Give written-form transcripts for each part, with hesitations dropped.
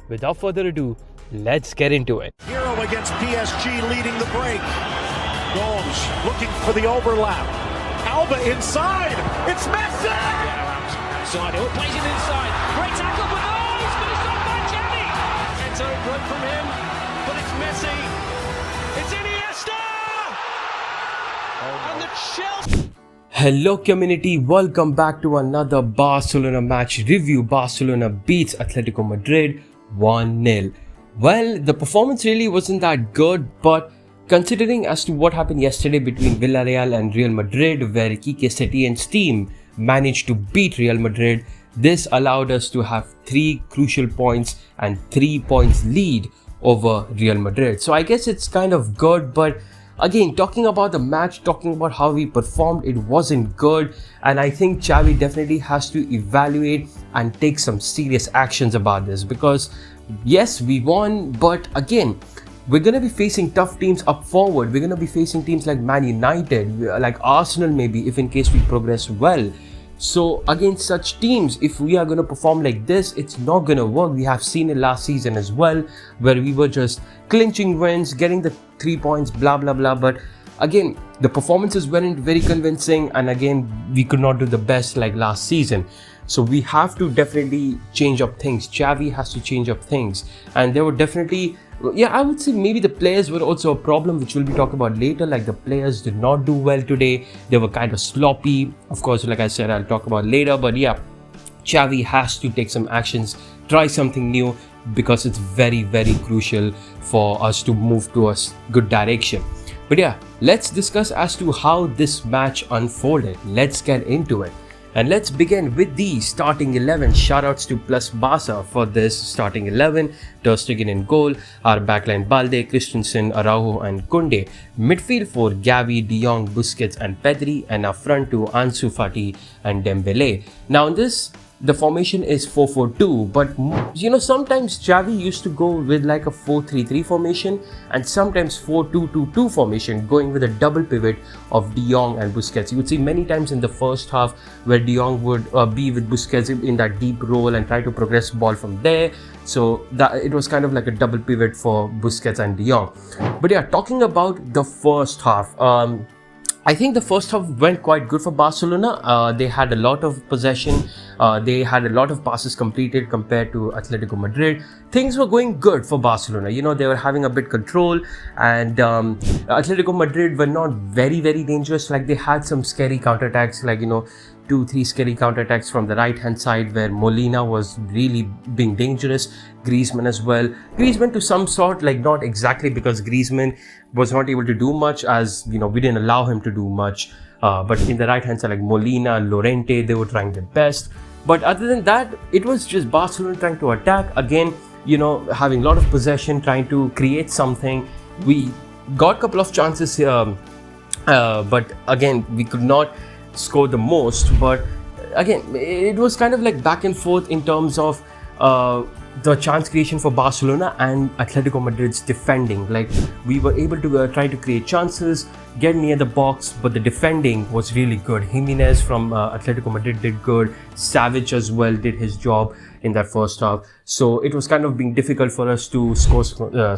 without further ado, let's get into it. Hero against PSG leading the break. Gomes looking for the overlap. Alba inside. It's Messi! Outside, he'll plays it inside. Great tackle, but he's finished off by Jenny. It's a run from him, but it's Messi. It's Iniesta! And the Chelsea. Hello community, welcome back to another Barcelona match review. Barcelona beats Atletico Madrid 1-0. Well, the performance really wasn't that good, but considering as to what happened yesterday between Villarreal and Real Madrid, where Quique Setien's team managed to beat Real Madrid, this allowed us to have 3 crucial points and 3 points lead over Real Madrid. So I guess it's kind of good, but again, talking about the match, talking about how we performed, it wasn't good, and I think Xavi definitely has to evaluate and take some serious actions about this, because yes, we won, but again, we're going to be facing tough teams up forward. We're going to be facing teams like Man United, like Arsenal maybe, if in case we progress well. So against such teams, if we are going to perform like this, it's not going to work. We have seen it last season as well, where we were just clinching wins, getting the 3 points, blah blah blah. But again, the performances weren't very convincing, and again, we could not do the best like last season. So we have to definitely change up things. Xavi has to change up things, and there were definitely, yeah, I would say maybe the players were also a problem, which we'll be talking about later. Like the players did not do well today. They were kind of sloppy. Of course, like I said, I'll talk about later. But yeah, Xavi has to take some actions, try something new, because it's very, very crucial for us to move to a good direction. But yeah, let's discuss as to how this match unfolded. Let's get into it. And let's begin with the starting 11. Shoutouts to Plus Barca for this starting 11. Ter Stegen in goal. Our backline Balde, Christensen, Araujo and Koundé. Midfield for Gavi, De Jong, Busquets and Pedri. And our front to Ansu Fati and Dembele. Now in this, the formation is 4-4-2, but you know, sometimes Xavi used to go with like a 4-3-3 formation and sometimes 4-2-2-2 formation, going with a double pivot of De Jong and Busquets. You would see many times in the first half where De Jong would be with Busquets in that deep role and try to progress ball from there. So that it was kind of like a double pivot for Busquets and De Jong. But yeah, talking about the first half, I think the first half went quite good for Barcelona. They had a lot of possession. They had a lot of passes completed compared to Atletico Madrid. Things were going good for Barcelona. You know, they were having a bit control, and Atletico Madrid were not very, very dangerous. Like they had some scary counterattacks, like, you know, 2-3 scary counterattacks from the right hand side where Molina was really being dangerous. Griezmann as well. Griezmann to some sort, like not exactly, because Griezmann was not able to do much, as you know, we didn't allow him to do much. But in the right hand side, like Molina, Llorente, they were trying their best. But other than that, it was just Barcelona trying to attack. Again, you know, having a lot of possession, trying to create something. We got a couple of chances here, but again, we could not score the most. But again, it was kind of like back and forth in terms of the chance creation for Barcelona and Atletico Madrid's defending. Like we were able to try to create chances, get near the box, but the defending was really good. Jimenez from Atletico Madrid did good. Savic as well did his job in that first half. So it was kind of being difficult for us to score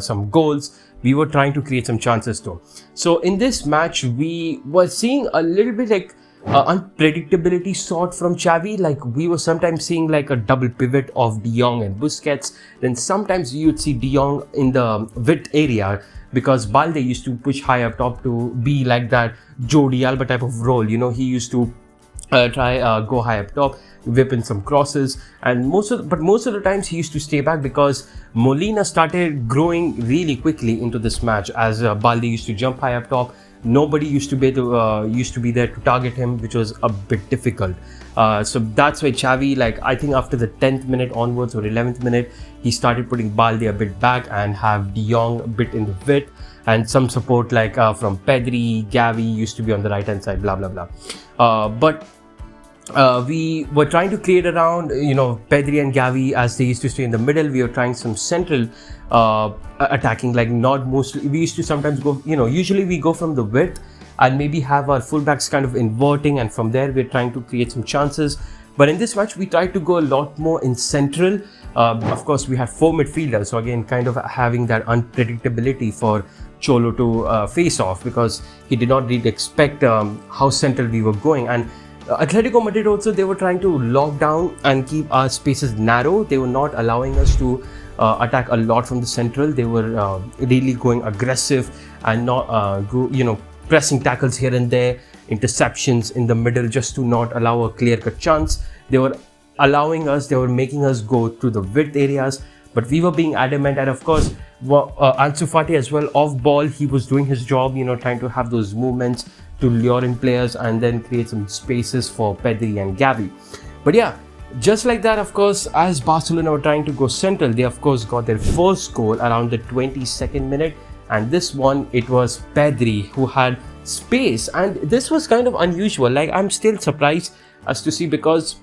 some goals. We were trying to create some chances too. So in this match, we were seeing a little bit like unpredictability sort from Xavi. Like we were sometimes seeing like a double pivot of De Jong and Busquets. Then sometimes you'd see De Jong in the width area, because Balde used to push high up top to be like that Jordi Alba type of role. You know, he used to go high up top, whip in some crosses, and most of the times he used to stay back, because Molina started growing really quickly into this match as Balde used to jump high up top. Nobody used to be there to target him, which was a bit difficult. So that's why Xavi, like I think after the 10th minute onwards or 11th minute, he started putting Balde a bit back and have De Jong a bit in the width, and some support like from Pedri, Gavi used to be on the right hand side, blah blah blah. But we were trying to create around, you know, Pedri and Gavi, as they used to stay in the middle. We were trying some central attacking, like not mostly. We used to sometimes go, you know, usually we go from the width and maybe have our fullbacks kind of inverting, and from there we're trying to create some chances. But in this match, we tried to go a lot more in central, Of course, we had 4 midfielders, so again, kind of having that unpredictability for Cholo to face off, because he did not really expect how central we were going. And Atletico Madrid also, they were trying to lock down and keep our spaces narrow. They were not allowing us to attack a lot from the central. They were really going aggressive and not pressing tackles here and there, interceptions in the middle, just to not allow a clear-cut chance. They were making us go through the width areas, but we were being adamant. And of course, Ansu Fati as well, off ball, he was doing his job, trying to have those movements to lure in players and then create some spaces for Pedri and Gavi. But yeah, just like that, of course, as Barcelona were trying to go central, they of course got their first goal around the 22nd minute. And this one, it was Pedri who had space. And this was kind of unusual. Like, I'm still surprised as to see, because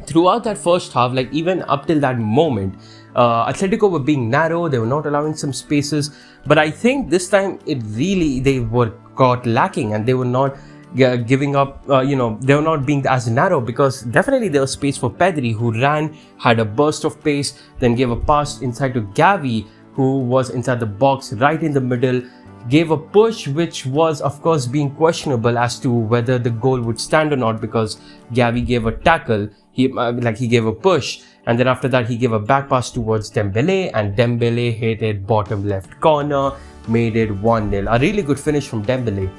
throughout that first half, like even up till that moment, Atletico were being narrow. They were not allowing some spaces. But I think this time they were caught lacking, and they were not giving up, they were not being as narrow, because definitely there was space for Pedri, who ran, had a burst of pace, then gave a pass inside to Gavi, who was inside the box right in the middle, gave a push, which was of course being questionable as to whether the goal would stand or not, because Gavi gave a tackle, he gave a push, and then after that he gave a back pass towards Dembele, and Dembele hit it bottom left corner, made it 1-0. A really good finish from Dembele,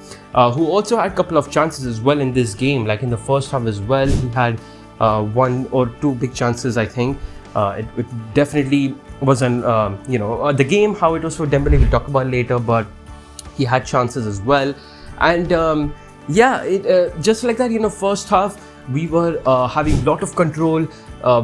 who also had a couple of chances as well in this game. Like in the first half as well, he had 1 or 2 big chances, I think. It definitely wasn't, the game, how it was for Dembele, we'll talk about later, but he had chances as well. And just like that, first half, we were having a lot of control.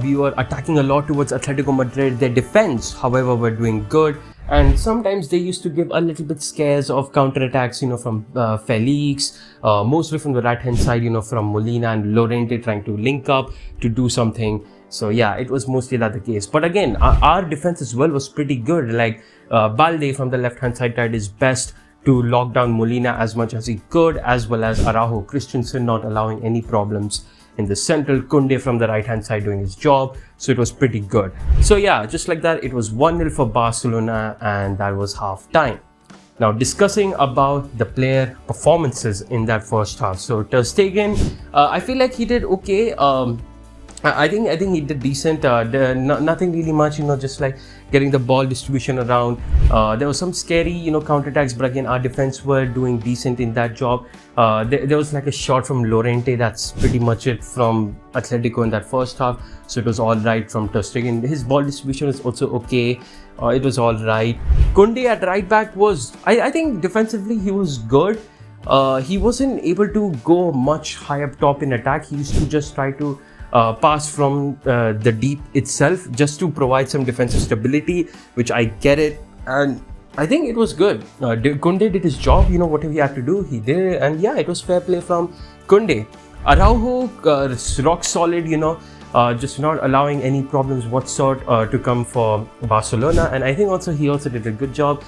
We were attacking a lot towards Atletico Madrid. Their defense, however, were doing good. And sometimes they used to give a little bit scares of counterattacks, from Felix, mostly from the right-hand side, from Molina and Llorente trying to link up to do something. So yeah, it was mostly that the case. But again, our defense as well was pretty good. Like Balde from the left-hand side tried his best to lock down Molina as much as he could, as well as Araujo, Christensen not allowing any problems in the central, Kunde from the right hand side doing his job. So it was pretty good. So yeah, just like that, it was 1-0 for Barcelona, and that was half time. Now discussing about the player performances in that first half. So Ter Stegen, I feel like he did okay. I think he did decent. Nothing really much, just like getting the ball distribution around. There was some scary, counterattacks, but again, our defense were doing decent in that job. There was like a shot from Llorente. That's pretty much it from Atletico in that first half. So it was all right from Ter Stegen. His ball distribution is also okay. It was all right. Kunde at right back was, I think defensively he was good. He wasn't able to go much high up top in attack. He used to just try to pass from the deep itself, just to provide some defensive stability, which I get it, and I think it was good. Kunde did his job, whatever he had to do, he did, and yeah, it was fair play from Kunde. Araujo, rock solid, just not allowing any problems whatsoever to come for Barcelona, and I think he also did a good job.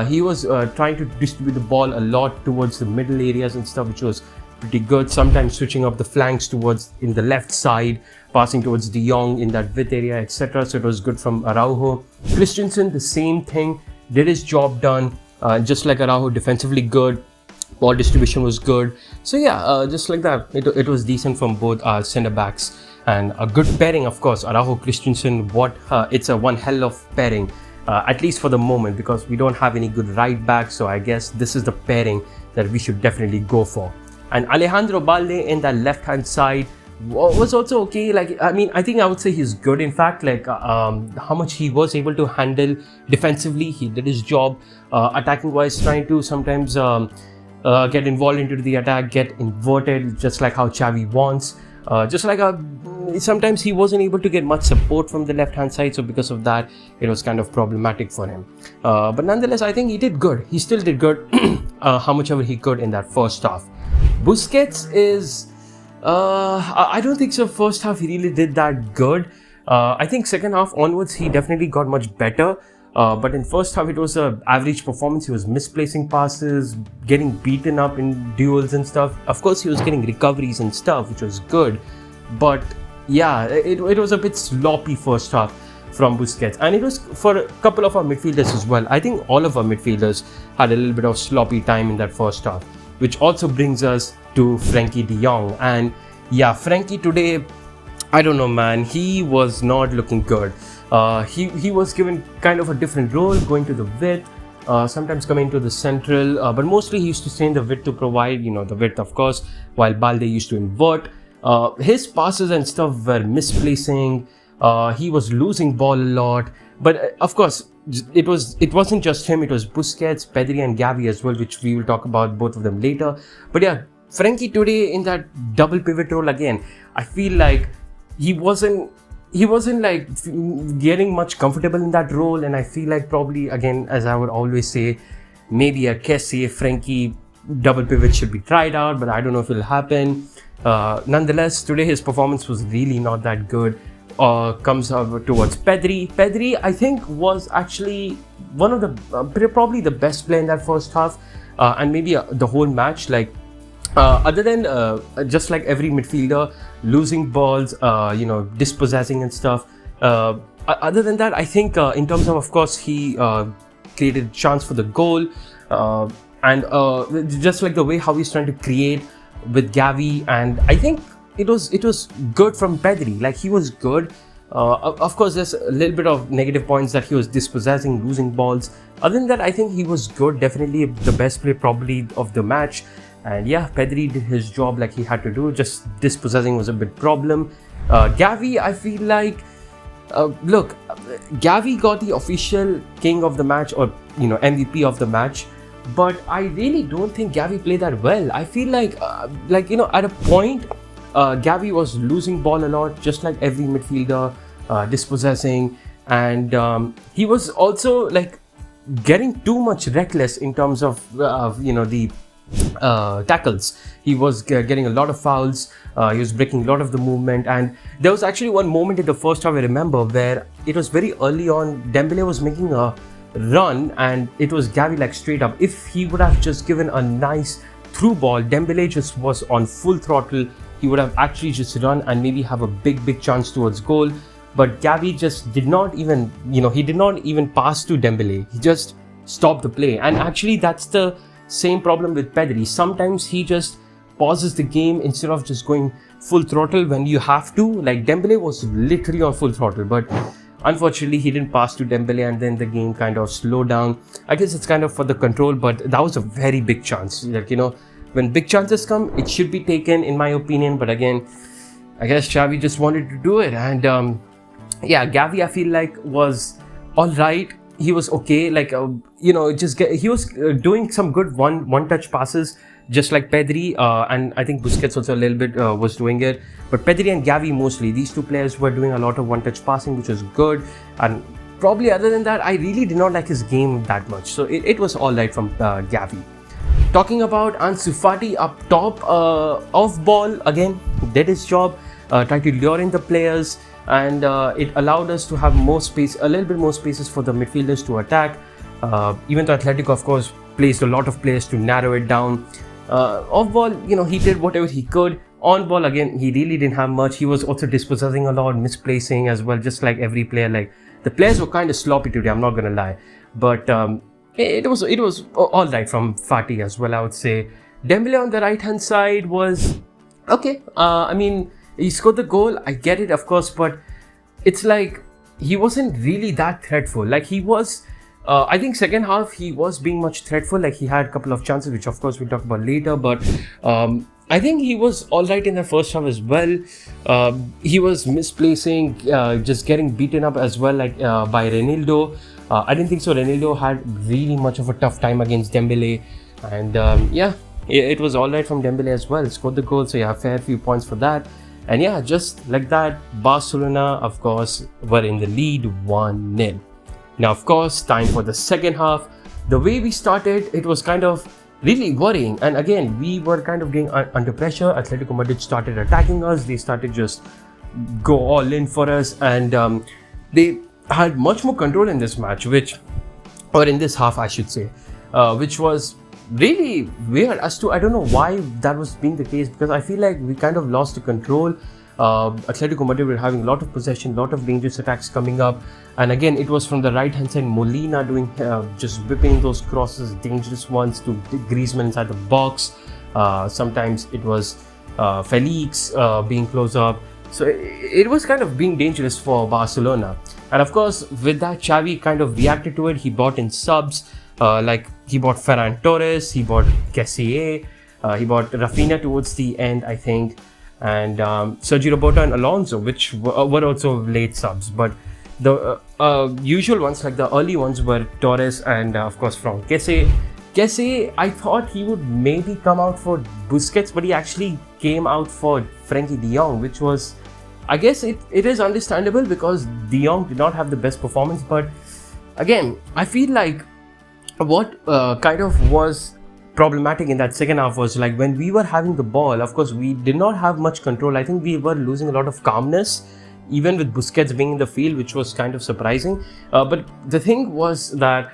He was trying to distribute the ball a lot towards the middle areas and stuff, which was pretty good. Sometimes switching up the flanks towards in the left side, passing towards De Jong in that width area, etc. So it was good from Araujo. Christensen, the same thing, did his job done, just like Araujo, defensively good, ball distribution was good. So yeah, just like that, it was decent from both our centre backs, and a good pairing, of course. Araujo, Christensen, it's a one hell of pairing, at least for the moment, because we don't have any good right back. So I guess this is the pairing that we should definitely go for. And Alejandro Balde in that left-hand side was also okay. I think I would say he's good. In fact, how much he was able to handle defensively, he did his job. Attacking-wise, trying to sometimes get involved into the attack, get inverted, just like how Xavi wants. Sometimes he wasn't able to get much support from the left-hand side, so because of that, it was kind of problematic for him. But nonetheless, I think he did good. He still did good, how much ever he could in that first half. Busquets is, I don't think so. First half, he really did that good. I think second half onwards, he definitely got much better. But in first half, it was an average performance. He was misplacing passes, getting beaten up in duels and stuff. Of course, he was getting recoveries and stuff, which was good. But yeah, it was a bit sloppy first half from Busquets, and it was for a couple of our midfielders as well. I think all of our midfielders had a little bit of sloppy time in that first half, which also brings us to Frankie de Jong. And yeah, Frankie today, I don't know, man, he was not looking good. He was given kind of a different role, going to the width, sometimes coming to the central, but mostly he used to stay in the width to provide, the width, of course, while Balde used to invert. His passes and stuff were misplacing. He was losing ball a lot, but of course it wasn't just him. It was Busquets, Pedri, and Gavi as well, which we will talk about both of them later. But yeah, Frankie today in that double pivot role again, I feel like he wasn't like getting much comfortable in that role, and I feel like probably again, as I would always say, maybe a Kessie Frankie double pivot should be tried out, but I don't know if it'll happen. Nonetheless, today his performance was really not that good. Comes over towards Pedri. Pedri, I think, was actually one of the probably the best player in that first half, and maybe the whole match. Like, other than just like every midfielder losing balls, dispossessing and stuff. Other than that, I think in terms of course, he created a chance for the goal, and just like the way how he's trying to create with Gavi, and I think it was good from Pedri. Like, he was good. Of course, there's a little bit of negative points that he was dispossessing, losing balls. Other than that, I think he was good. Definitely the best player probably of the match. And yeah, Pedri did his job like he had to do. Just dispossessing was a bit problem. Gavi, I feel like, look, Gavi got the official king of the match, or MVP of the match. But I really don't think Gavi played that well. I feel like at a point, Gavi was losing ball a lot, just like every midfielder, dispossessing, and he was also like getting too much reckless in terms of the tackles. He was getting a lot of fouls. He was breaking a lot of the movement, and there was actually one moment in the first half I remember where it was very early on. Dembele was making a run, and it was Gavi like straight up. If he would have just given a nice through ball, Dembele just was on full throttle. He would have actually just run and maybe have a big chance towards goal. But Gavi just did not even, he did not even pass to Dembele. He just stopped the play. And actually, that's the same problem with Pedri. Sometimes he just pauses the game instead of just going full throttle when you have to. Like, Dembele was literally on full throttle, but unfortunately, he didn't pass to Dembele, and then the game kind of slowed down. I guess it's kind of for the control, but that was a very big chance. Like, when big chances come, it should be taken, in my opinion. But again, I guess Xavi just wanted to do it. And Gavi, I feel like, was all right. He was okay. Like, he was doing some good one-touch passes, just like Pedri. And I think Busquets also a little bit was doing it. But Pedri and Gavi mostly, these two players were doing a lot of one-touch passing, which was good. And probably other than that, I really did not like his game that much. So it was all right from Gavi. Talking about Ansu Fati up top, off ball, again, did his job, tried to lure in the players, and it allowed us to have more space, a little bit more spaces for the midfielders to attack. Even though Atletico, of course, placed a lot of players to narrow it down. Off ball, he did whatever he could. On ball, again, he really didn't have much. He was also dispossessing a lot, misplacing as well, just like every player. Like, the players were kind of sloppy today, I'm not gonna lie. But it was all right from Fati as well, I would say. Dembele on the right hand side was okay. I mean, he scored the goal, I get it, of course, but it's like he wasn't really that threatful. Like, he was, I think second half he was being much threatful. Like, he had a couple of chances, which of course we'll talk about later, but I think he was all right in the first half as well. He was misplacing, just getting beaten up as well, like by Reinildo. I didn't think so. Reinildo had really much of a tough time against Dembele, and it was all right from Dembele as well. Scored the goal, so fair few points for that. And just like that, Barcelona, of course, were in the lead 1-0. Now, of course, time for the second half. The way we started, it was kind of really worrying. And again, we were kind of getting under pressure. Atletico Madrid started attacking us. They started just go all in for us. And they had much more control in this match, or in this half, I should say, which was really weird as to, I don't know why that was being the case, because I feel like we kind of lost the control. Atletico Madrid were having a lot of possession, a lot of dangerous attacks coming up. And again, it was from the right hand side, Molina doing just whipping those crosses, dangerous ones to Griezmann inside the box. Sometimes it was Felix being close up. So it was kind of being dangerous for Barcelona. And of course, with that, Xavi kind of reacted to it. He brought in subs, like he bought Ferran Torres, he bought Kessie, he bought Rafinha towards the end, I think, and Sergio Roberto and Alonso, which were also late subs. But the usual ones, like the early ones, were Torres and of course from Kessie. Kessie, I thought he would maybe come out for Busquets, but he actually came out for Frenkie de Jong, which was, I guess it is understandable because de Jong did not have the best performance. But again, I feel like what kind of was problematic in that second half was like when we were having the ball, of course, we did not have much control. I think we were losing a lot of calmness, even with Busquets being in the field, which was kind of surprising. But the thing was that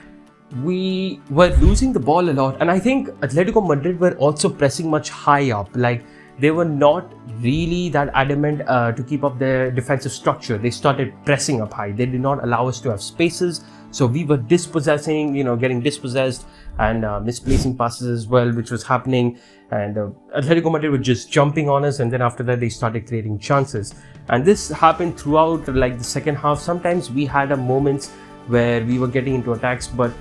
we were losing the ball a lot, and I think Atletico Madrid were also pressing much high up. Like they were not really that adamant to keep up their defensive structure. They started pressing up high. They did not allow us to have spaces, so we were dispossessing, getting dispossessed and misplacing passes as well, which was happening. And Atletico Madrid were just jumping on us, and then after that they started creating chances. And this happened throughout like the second half. Sometimes we had moments where we were getting into attacks, but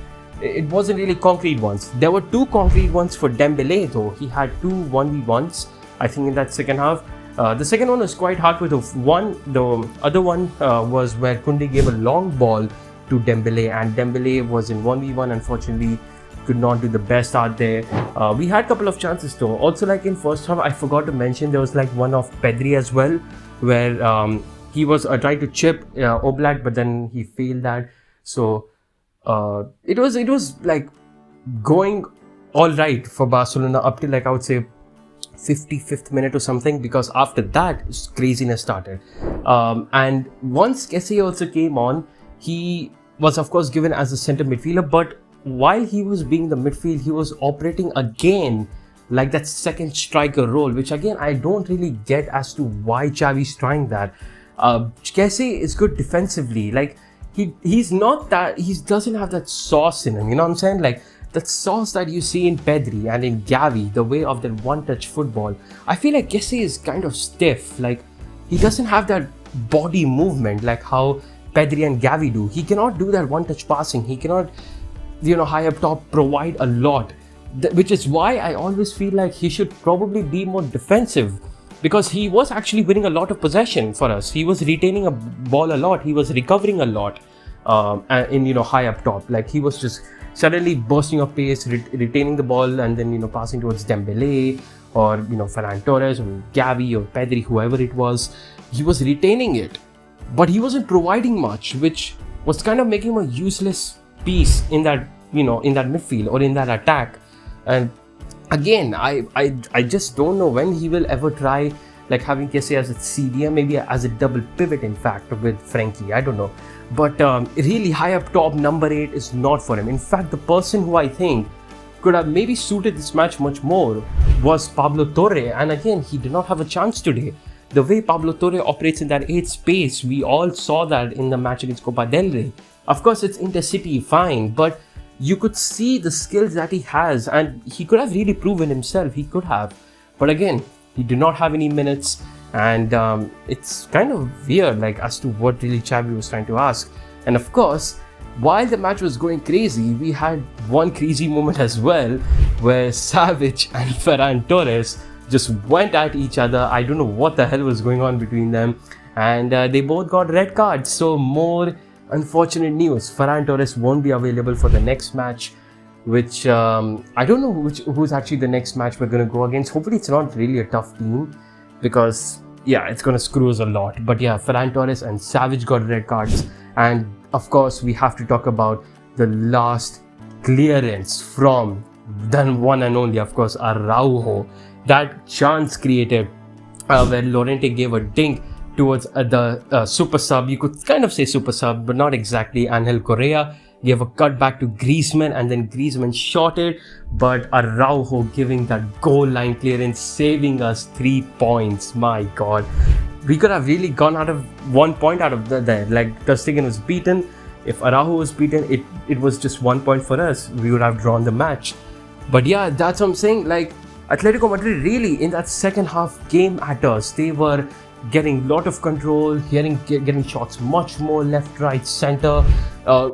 it wasn't really concrete ones. There were two concrete ones for Dembele though. He had two 1v1s, I think, in that second half. The second one was quite hard with the other one was where Koundé gave a long ball to Dembele, and Dembele was in 1v1. Unfortunately, could not do the best out there. We had a couple of chances though. Also, like in first half, I forgot to mention there was like one of Pedri as well, where he was trying to chip Oblak, but then he failed that. So it was like going all right for Barcelona up till like I would say 55th minute or something, because after that craziness started. And once Kessie also came on, he was of course given as a centre midfielder, but while he was being the midfield, he was operating again like that second striker role, which again I don't really get as to why Xavi's trying that. Kessie is good defensively, like he's not that, he doesn't have that sauce in him, you know what I'm saying? Like that sauce that you see in Pedri and in Gavi, the way of that one-touch football. I feel like Kessie is kind of stiff, like he doesn't have that body movement like how Pedri and Gavi do. He cannot do that one-touch passing, he cannot, high up top provide a lot, which is why I always feel like he should probably be more defensive, because he was actually winning a lot of possession for us. He was retaining a ball a lot, he was recovering a lot in high up top. Like he was just suddenly bursting up pace, retaining the ball, and then passing towards Dembele or Ferran Torres or Gavi or Pedri, whoever it was. He was retaining it, but he wasn't providing much, which was kind of making him a useless piece in that in that midfield or in that attack. And again, I just don't know when he will ever try like having Kessie as a CDM, maybe as a double pivot in fact with Frenkie, I don't know. But really high up top, number 8 is not for him. In fact, the person who I think could have maybe suited this match much more was Pablo Torre, and again, he did not have a chance today. The way Pablo Torre operates in that 8 space, we all saw that in the match against Copa del Rey. Of course, it's intercity, fine, but you could see the skills that he has, and he could have really proven himself, he could have. But again, he did not have any minutes, and it's kind of weird like as to what really Xavi was trying to ask. And of course, while the match was going crazy, we had one crazy moment as well where Savage and Ferran Torres just went at each other. I don't know what the hell was going on between them, and they both got red cards. So more unfortunate news. Ferran Torres won't be available for the next match, which I don't know who's actually the next match we're going to go against. Hopefully it's not really a tough team, because yeah, it's going to screw us a lot. But yeah, Ferran Torres and Savage got red cards. And of course, we have to talk about the last clearance from the one and only, of course, Araujo. That chance created where Llorente gave a dink towards the super sub. You could kind of say super sub, but not exactly. Angel Correa gave a cut back to Griezmann, and then Griezmann shot it, but Araujo giving that goal line clearance, saving us 3 points. My God, we could have really gone out of 1 point out of there. Like Ter Stegen was beaten. If Araujo was beaten, it was just 1 point for us. We would have drawn the match. But yeah, that's what I'm saying. Like Atletico Madrid really in that second half came at us. They were getting a lot of control, getting shots much more left, right, center.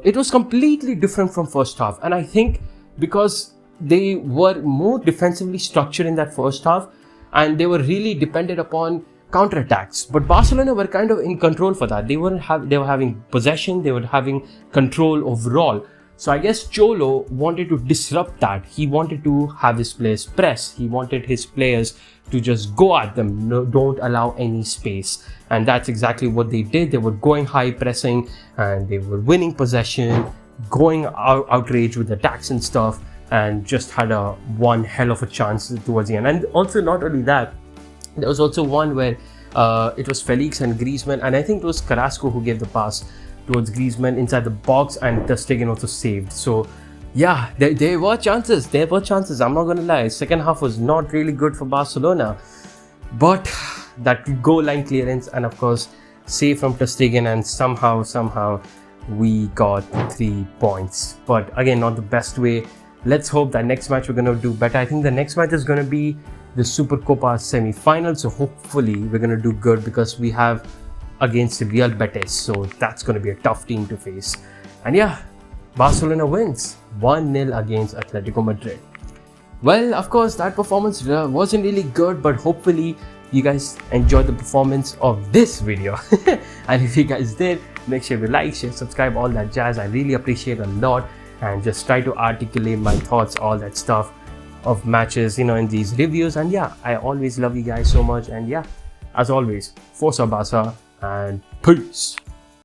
It was completely different from first half. And I think because they were more defensively structured in that first half and they were really dependent upon counterattacks. But Barcelona were kind of in control for that. They were having possession, they were having control overall. So I guess Cholo wanted to disrupt that. He wanted to have his players press. He wanted his players to just go at them. No, don't allow any space. And that's exactly what they did. They were going high pressing and they were winning possession, going outrage with attacks and stuff, and just had one hell of a chance towards the end. And also not only that, there was also one where it was Felix and Griezmann, and I think it was Carrasco who gave the pass towards Griezmann inside the box, and Ter Stegen also saved. So yeah, there were chances. I'm not gonna lie. Second half was not really good for Barcelona, but that goal line clearance and of course save from Ter Stegen, and somehow we got 3 points. But again, not the best way. Let's hope that next match we're gonna do better. I think the next match is gonna be the Supercopa semi-final. So hopefully we're gonna do good because we have against Real Betis, so that's going to be a tough team to face. And yeah, Barcelona wins 1-0 against Atletico Madrid. Well, of course, that performance wasn't really good, but hopefully you guys enjoyed the performance of this video. And if you guys did, make sure you like, share, subscribe, all that jazz. I really appreciate a lot, and just try to articulate my thoughts, all that stuff of matches, in these reviews. And yeah, I always love you guys so much. And yeah, as always, Forza Barca, and peace.